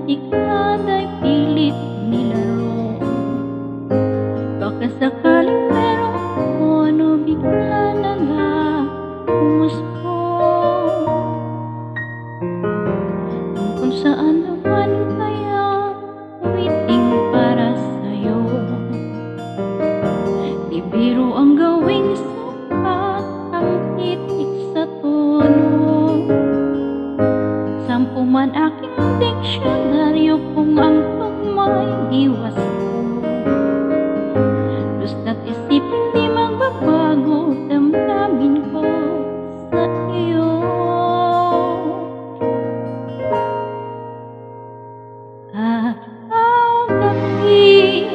ika'y pilit nilaro. Baka sakaling meron o ano bigla na lang humuspo. Kung saan naman kaya umiting para sa'yo. Di biro ang gawing sukat ang titik sa tono. Sampu man aking diksyonaryo kung ang tugma'y iwas ko. Lusta't isipin di magbabago damdamin ko sa iyo. Gabi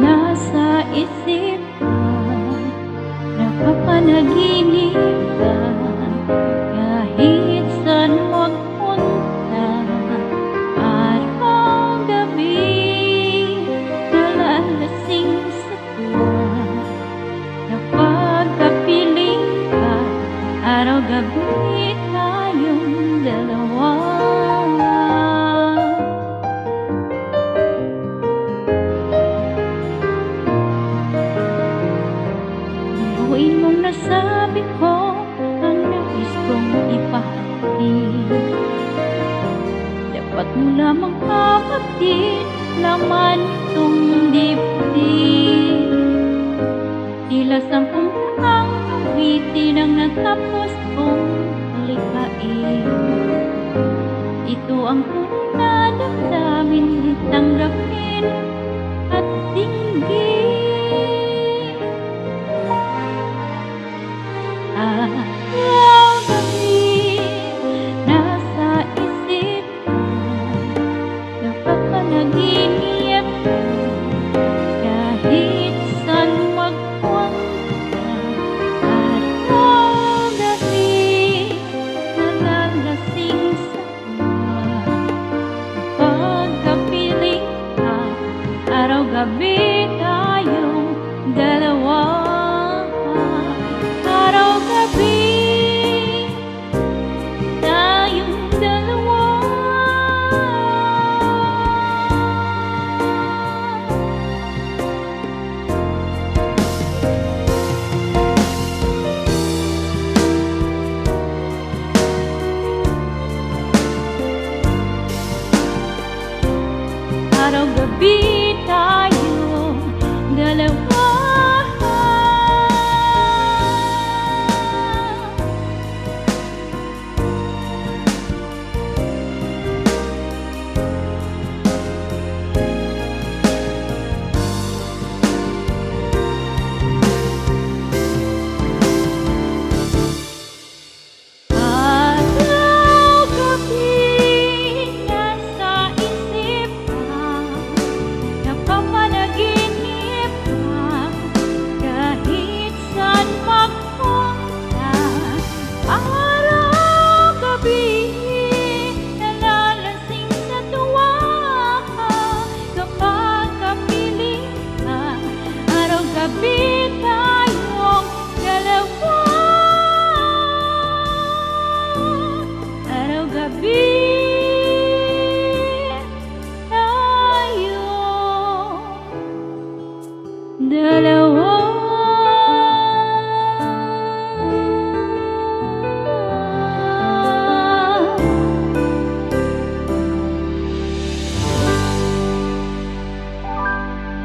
nasa isipan, napapanaginipan, kahit saan magpunta. Araw-gabi nalalasing sa tuwa, napagkapiling ka. Araw-gabi tayong dalawa. Biruin mong nasabi ko ang nais kong ipahatid. Dapat mo lamang kapatid, laman itong dibdib. Tila 10 taang awitin ang natapos kong likhain. Ito ang tunay na damdamin, tanggapin at dinggin. Araw-gabi nasa isipan, napapanaginip ko, kahit saan magpunta. Araw-gabi nalalasing sa tuwa, napagkapiling ka. Araw-gabi tayong dalawa. Araw-gabi tayong dalawa. Araw-gabi